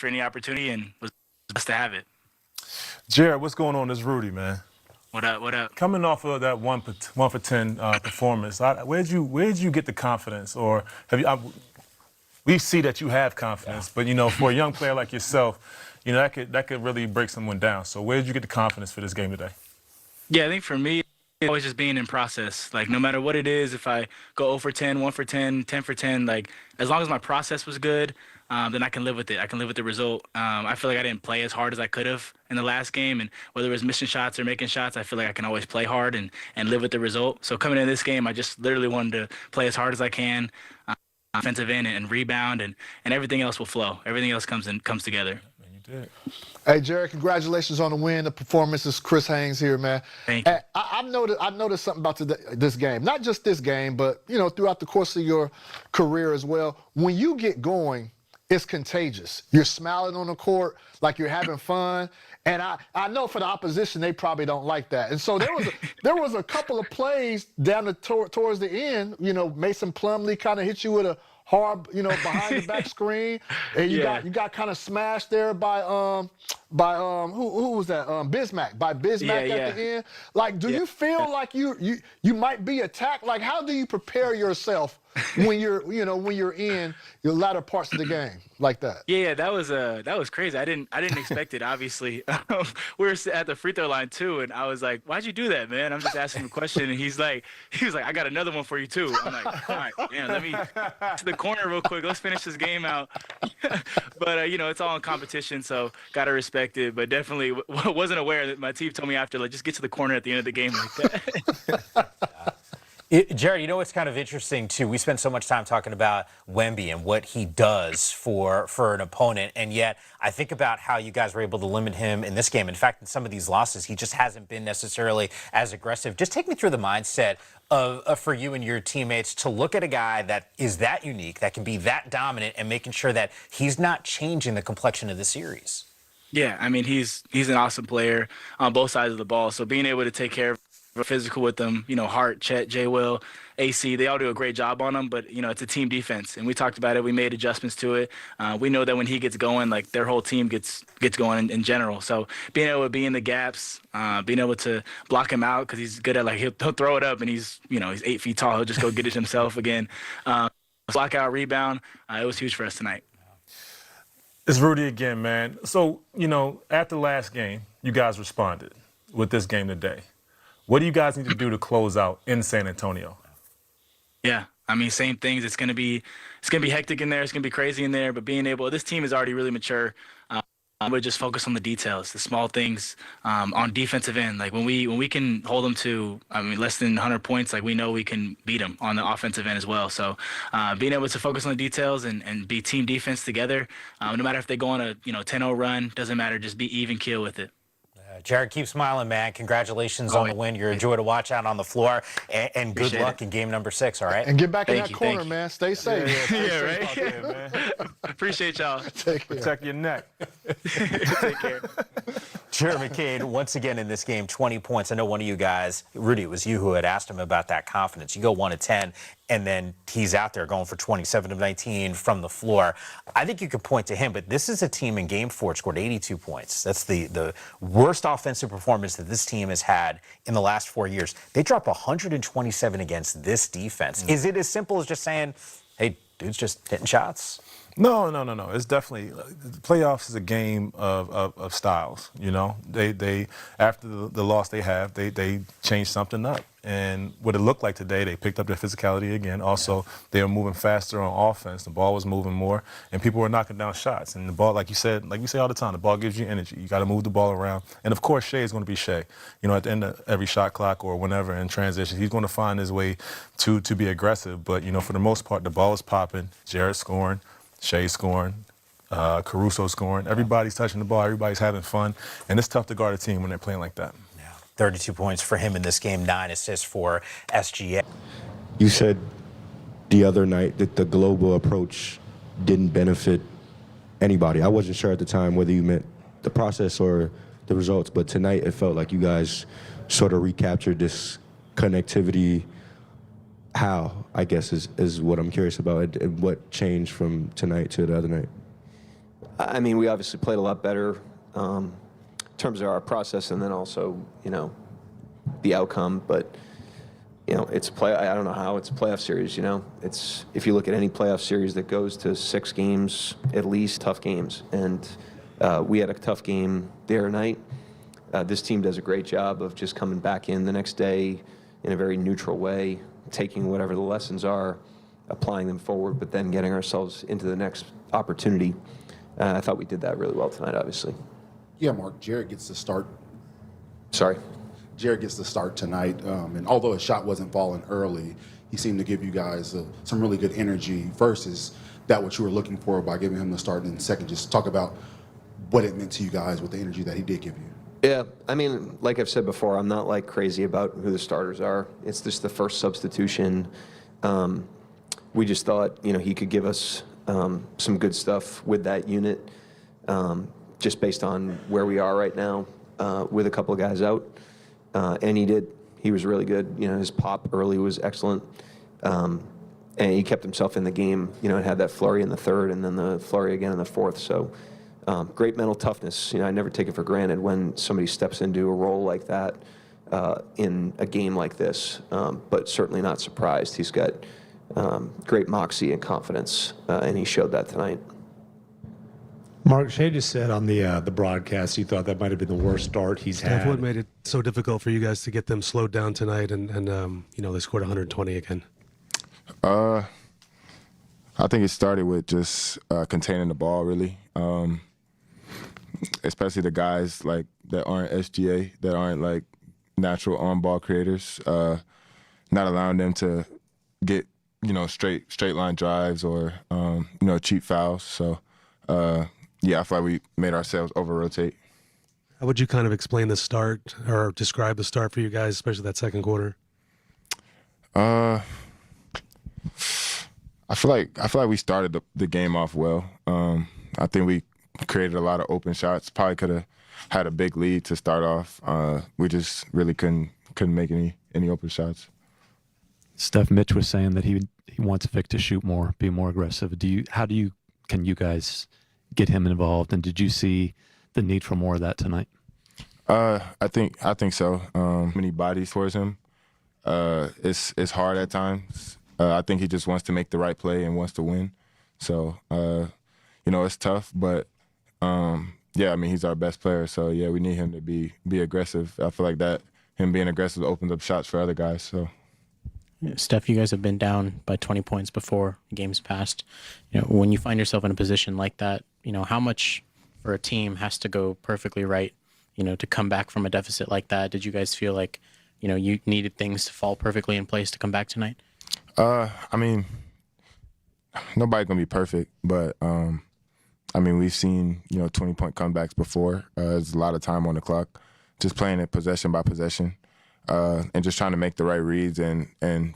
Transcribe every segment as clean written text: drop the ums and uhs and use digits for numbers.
for any opportunity and was blessed to have it. Jared, what's going on? This is Rudy, man. What up? What up? Coming off of that one for 10 performance, where'd you get the confidence, or have you? We see that you have confidence, but for a young player like yourself, that could really break someone down. So where did you get the confidence for this game today? Yeah, I think for me, it's always just being in process. Like, no matter what it is, if I go 0 for 10, 1 for 10, 10 for 10, like, as long as my process was good, then I can live with it. I can live with the result. I feel like I didn't play as hard as I could have in the last game, and whether it was missing shots or making shots, I feel like I can always play hard and live with the result. So coming in this game, I just literally wanted to play as hard as I can, offensive end and rebound, and everything else will flow. Everything else comes together. You did. Hey, Jared, congratulations on the win. The performance is Chris Haynes here, man. Thank you. I noticed something about this game. Not just this game, but, throughout the course of your career as well. When you get going, it's contagious. You're smiling on the court like you're having fun. And I know for the opposition, they probably don't like that. And so there was a couple of plays down towards the end. Mason Plumlee kind of hit you with a hard, behind the back screen, and you got kind of smashed there by who was that? Bismack at the end. Like, do you feel like you might be attacked? Like, how do you prepare yourself when you're in your latter parts of the game like that? Yeah, that was crazy. I didn't expect it. Obviously, we were at the free throw line too, and I was like, "Why'd you do that, man?" I'm just asking him a question, and he was like, "I got another one for you too." I'm like, "All right, man, let me to the corner real quick. Let's finish this game out." But it's all in competition, so gotta respect it. But definitely wasn't aware that my team told me after, like, just get to the corner at the end of the game like that. Jared, what's kind of interesting, too? We spend so much time talking about Wemby and what he does for an opponent, and yet I think about how you guys were able to limit him in this game. In fact, in some of these losses, he just hasn't been necessarily as aggressive. Just take me through the mindset for you and your teammates to look at a guy that is that unique, that can be that dominant, and making sure that he's not changing the complexion of the series. Yeah, I mean, he's an awesome player on both sides of the ball, so being able to take care of physical with them, Hart, Chet, J. Will, AC, they all do a great job on them, but, it's a team defense, and we talked about it. We made adjustments to it. We know that when he gets going, like, their whole team gets going in general. So being able to be in the gaps, being able to block him out because he's good at, like, he'll throw it up, and he's 8 feet tall. He'll just go get it himself again. Block out, rebound, it was huge for us tonight. It's Rudy again, man. So, after the last game, you guys responded with this game today. What do you guys need to do to close out in San Antonio? Yeah, I mean, same things. It's gonna be hectic in there. It's gonna be crazy in there. But this team is already really mature. We just focus on the details, the small things on defensive end. Like when we can hold them to, less than 100 points, like we know we can beat them on the offensive end as well. So being able to focus on the details and be team defense together, no matter if they go on a 10-0 run, doesn't matter. Just be even keel with it. Jared, keep smiling, man. Congratulations on the win. You're a joy to watch out on the floor, and good luck in game number 6, all right? And get back in that corner, man. Stay safe. Yeah, right? There, man. Appreciate y'all. Protect your neck. Take care. Jared McCain, once again in this game, 20 points. I know one of you guys, Rudy, it was you who had asked him about that confidence. You go 1 of 10, and then he's out there going for 27 of 19 from the floor. I think you could point to him, but this is a team in Game 4 scored 82 points. That's the worst offensive performance that this team has had in the last 4 years. They dropped 127 against this defense. Is it as simple as just saying, hey, dude's just hitting shots? No. It's definitely the playoffs is a game of styles. They after the loss they changed something up, and what it looked like today, they picked up their physicality again. Also, they were moving faster on offense. The ball was moving more, and people were knocking down shots. And the ball, like we say all the time, the ball gives you energy. You got to move the ball around, and of course, Shea is going to be Shea. At the end of every shot clock or whenever in transition, he's going to find his way to be aggressive. But for the most part, the ball is popping. Jared scoring. Shea scoring, Caruso scoring. Everybody's touching the ball. Everybody's having fun. And it's tough to guard a team when they're playing like that. Yeah. 32 points for him in this game, 9 assists for SGA. You said the other night that the global approach didn't benefit anybody. I wasn't sure at the time whether you meant the process or the results, but tonight it felt like you guys sort of recaptured this connectivity. How, I guess, is what I'm curious about, and what changed from tonight to the other night. I mean, we obviously played a lot better in terms of our process, and then also, the outcome. But it's I don't know how it's a playoff series. It's if you look at any playoff series that goes to 6 games, at least tough games, and we had a tough game the other night. This team does a great job of just coming back in the next day in a very neutral way, taking whatever the lessons are, applying them forward, but then getting ourselves into the next opportunity. I thought we did that really well tonight, obviously. Yeah, Mark, Jared gets to start. Sorry. Jared gets to start tonight, and although his shot wasn't falling early, he seemed to give you guys some really good energy. First, is that what you were looking for by giving him the start? And second, just talk about what it meant to you guys with the energy that he did give you. Yeah, I mean, like I've said before, I'm not like crazy about who the starters are. It's just the first substitution. We just thought, he could give us some good stuff with that unit, just based on where we are right now with a couple of guys out. And he did. He was really good. His pop early was excellent. And he kept himself in the game, and had that flurry in the third and then the flurry again in the fourth. So great mental toughness. I never take it for granted when somebody steps into a role like that in a game like this, but certainly not surprised. He's got great moxie and confidence, and he showed that tonight. Mark, Shea just said on the broadcast he thought that might have been the worst start he's had. What made it so difficult for you guys to get them slowed down tonight and they scored 120 again? I think it started with just containing the ball, really. Especially the guys like that aren't SGA, that aren't like natural on-ball creators, not allowing them to get straight line drives or cheap fouls. So I feel like we made ourselves over-rotate. How would you kind of explain the start or describe the start for you guys, especially that second quarter? I feel like we started the game off well. I think we created a lot of open shots. Probably could have had a big lead to start off. We just really couldn't make any open shots. Steph, Mitch was saying that he wants Vic to shoot more, be more aggressive. Can you guys get him involved? And did you see the need for more of that tonight? I think so. Many bodies towards him. It's hard at times. I think he just wants to make the right play and wants to win. So it's tough, but he's our best player. So we need him to be aggressive. I feel like that him being aggressive opens up shots for other guys. So. Steph, you guys have been down by 20 points before games past. When you find yourself in a position like that, how much for a team has to go perfectly right, to come back from a deficit like that? Did you guys feel like, you needed things to fall perfectly in place to come back tonight? I mean, nobody's going to be perfect, but, we've seen, 20-point comebacks before. There's a lot of time on the clock, just playing it possession by possession. And just trying to make the right reads and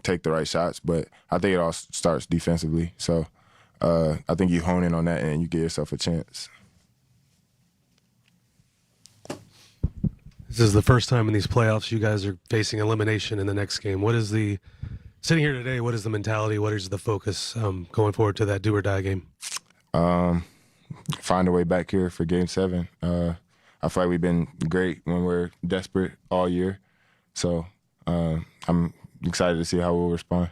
take the right shots. But I think it all starts defensively. So I think you hone in on that and you give yourself a chance. This is the first time in these playoffs you guys are facing elimination in the next game. Sitting here today, what is the mentality? What is the focus going forward to that do-or-die game? Find a way back here for Game 7. I feel like we've been great when we're desperate all year. So I'm excited to see how we'll respond.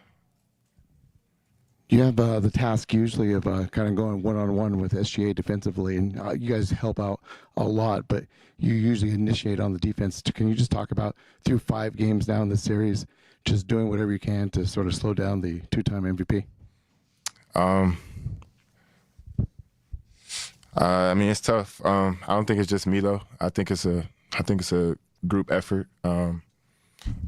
You have the task usually of kind of going one-on-one with SGA defensively, and you guys help out a lot, but you usually initiate on the defense. Can you just talk about through 5 games now in the series, just doing whatever you can to sort of slow down the 2-time MVP? It's tough. I don't think it's just me though. I think it's a group effort.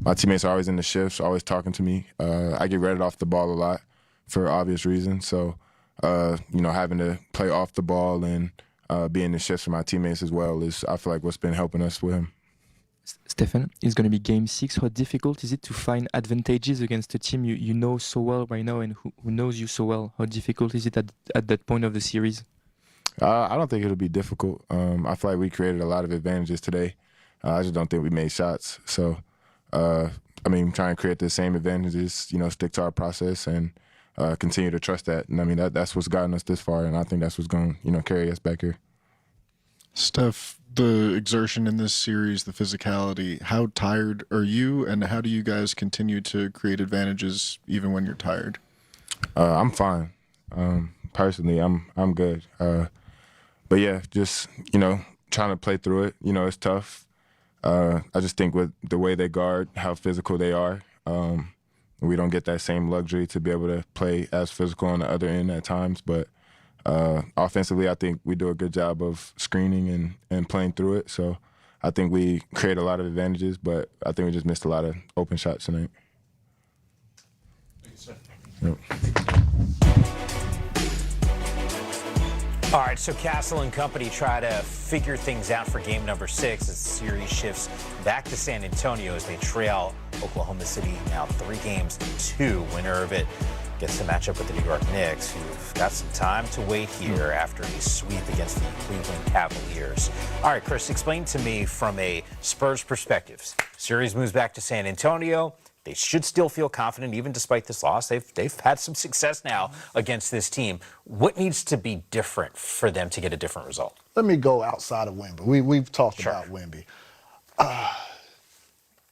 My teammates are always in the shifts, always talking to me. I get read off the ball a lot for obvious reasons. So, having to play off the ball and be in the shifts for my teammates as well is, I feel like, what's been helping us with him. Stephen, it's going to be Game 6. How difficult is it to find advantages against a team you know so well right now and who knows you so well? How difficult is it at that point of the series? I don't think it'll be difficult. I feel like we created a lot of advantages today. I just don't think we made shots. So, try and create the same advantages, stick to our process and continue to trust that. And I mean, that's what's gotten us this far, and I think that's what's going to carry us back here. Steph, the exertion in this series, the physicality, how tired are you, and how do you guys continue to create advantages even when you're tired? I'm fine. Personally, I'm good. But yeah, just, trying to play through it. It's tough. I just think with the way they guard, how physical they are, we don't get that same luxury to be able to play as physical on the other end at times. But offensively, I think we do a good job of screening and playing through it. So I think we create a lot of advantages, but I think we just missed a lot of open shots tonight. Yep. All right, so Castle and company try to figure things out for game number 6 as the series shifts back to San Antonio as they trail Oklahoma City now 3-2. Winner of it gets to match up with the New York Knicks, who've got some time to wait here after a sweep against the Cleveland Cavaliers. All right, Chris, explain to me from a Spurs perspective. Series moves back to San Antonio. They should still feel confident even despite this loss. They've had some success now against this team. What needs to be different for them to get a different result? Let me go outside of Wemby. We've talked about Wemby.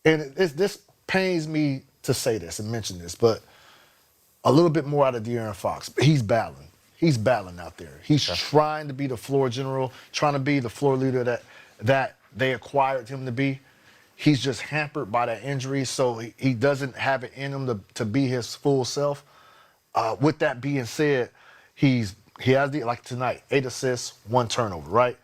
And this pains me to say this and mention this, but a little bit more out of De'Aaron Fox. He's battling. He's battling out there. He's trying to be the floor general, trying to be the floor leader that they acquired him to be. He's just hampered by that injury, so he doesn't have it in him to be his full self. With that being said, he has like tonight, 8 assists, 1 turnover, right?